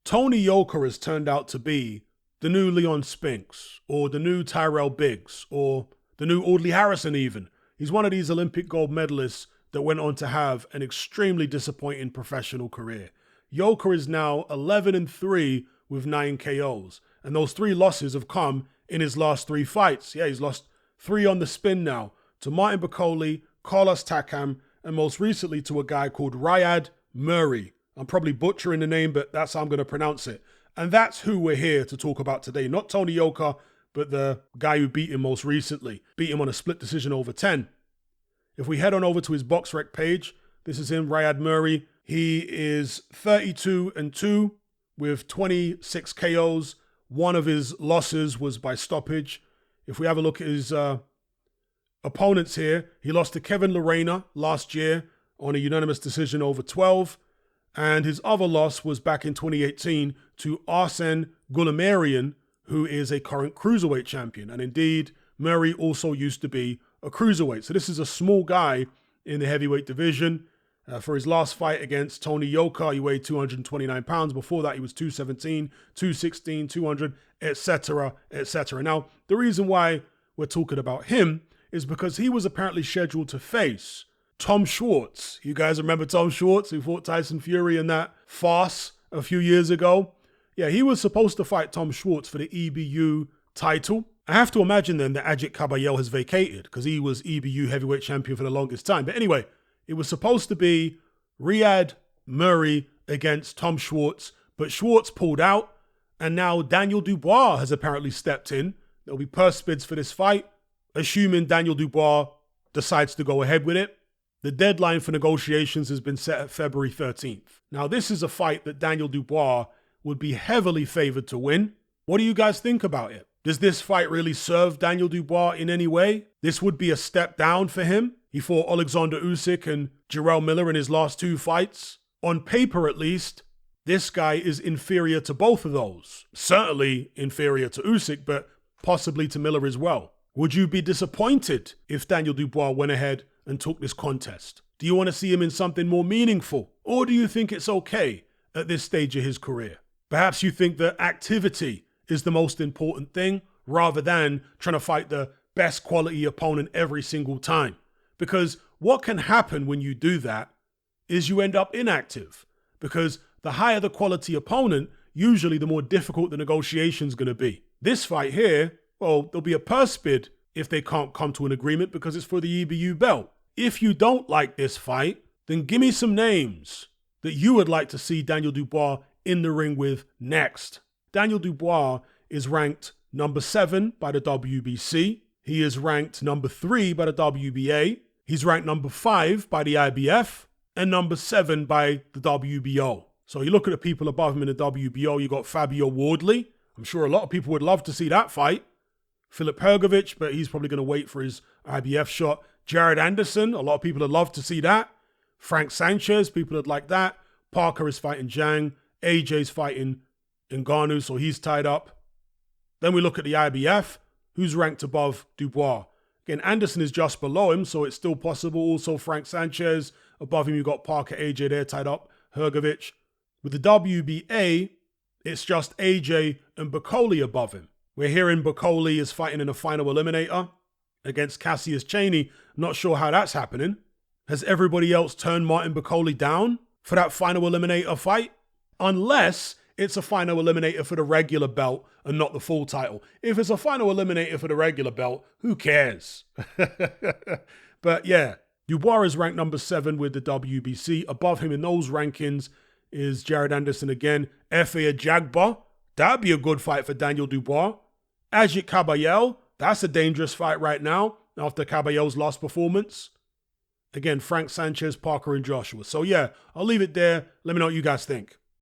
Tony Yoka has turned out to be the new Leon Spinks, or the new Tyrell Biggs, or the new Audley Harrison even. He's one of these Olympic gold medalists that went on to have an extremely disappointing professional career. Yoka is now 11-3 with 9 KOs, and those 3 losses have come in his last 3 fights. Yeah, he's lost 3 on the spin now, to Martin Bakole, Carlos Takam, and most recently to a guy called Ryad Murray. I'm probably butchering the name, but that's how I'm going to pronounce it. And that's who we're here to talk about today. Not Tony Yoka, but the guy who beat him most recently. Beat him on a split decision over 10. If we head on over to his BoxRec page, this is him, Ryad Murray. He is 32-2 with 26 KOs. One of his losses was by stoppage. If we have a look at his opponents here, he lost to Kevin Lorena last year on a unanimous decision over 12. And his other loss was back in 2018 to Arsene Goulamirian, who is a current cruiserweight champion. And indeed, Murray also used to be a cruiserweight. So this is a small guy in the heavyweight division. For his last fight against Tony Yoka, he weighed 229 pounds. Before that, he was 217, 216, 200, etc., etc. Now, the reason why we're talking about him is because he was apparently scheduled to face Tom Schwartz. You guys remember Tom Schwartz, who fought Tyson Fury in that farce a few years ago? Yeah, he was supposed to fight Tom Schwartz for the EBU title. I have to imagine then that Ajit Kabayel has vacated because he was EBU heavyweight champion for the longest time. But anyway, it was supposed to be Ryad Murray against Tom Schwartz, but Schwartz pulled out, and now Daniel Dubois has apparently stepped in. There'll be purse bids for this fight, assuming Daniel Dubois decides to go ahead with it. The deadline for negotiations has been set at February 13th. Now, this is a fight that Daniel Dubois would be heavily favored to win. What do you guys think about it? Does this fight really serve Daniel Dubois in any way? This would be a step down for him. He fought Alexander Usyk and Jarrell Miller in his last 2 fights. On paper, at least, this guy is inferior to both of those. Certainly inferior to Usyk, but possibly to Miller as well. Would you be disappointed if Daniel Dubois went ahead and took this contest? Do you want to see him in something more meaningful? Or do you think it's okay at this stage of his career? Perhaps you think that activity is the most important thing rather than trying to fight the best quality opponent every single time. Because what can happen when you do that is you end up inactive. Because the higher the quality opponent, usually the more difficult the negotiation's going to be. This fight here, well, there'll be a purse bid if they can't come to an agreement because it's for the EBU belt. If you don't like this fight, then give me some names that you would like to see Daniel Dubois in the ring with next. Daniel Dubois is ranked number 7 by the WBC. He is ranked number 3 by the WBA. He's ranked number 5 by the IBF and number 7 by the WBO. So you look at the people above him in the WBO, you got Fabio Wardley. I'm sure a lot of people would love to see that fight. Philip Hergovich, but he's probably going to wait for his IBF shot. Jared Anderson, a lot of people would love to see that. Frank Sanchez, people would like that. Parker is fighting Zhang. AJ's fighting Ngannou, so he's tied up. Then we look at the IBF, who's ranked above Dubois. Again, Anderson is just below him, so it's still possible. Also, Frank Sanchez. Above him, you've got Parker, AJ there tied up. Hergovich. With the WBA, it's just AJ and Bakole above him. We're hearing Bakole is fighting in a final eliminator against Cassius Chaney. I'm not sure how that's happening. Has everybody else turned Martin Bakole down for that final eliminator fight? Unless it's a final eliminator for the regular belt and not the full title. If it's a final eliminator for the regular belt, who cares? But yeah, Dubois is ranked number 7 with the WBC. Above him in those rankings is Jared Anderson again. Efe Ajagba, that'd be a good fight for Daniel Dubois. Ajit Kabayel, that's a dangerous fight right now after Kabayel's last performance. Again, Frank Sanchez, Parker, and Joshua. So yeah, I'll leave it there. Let me know what you guys think.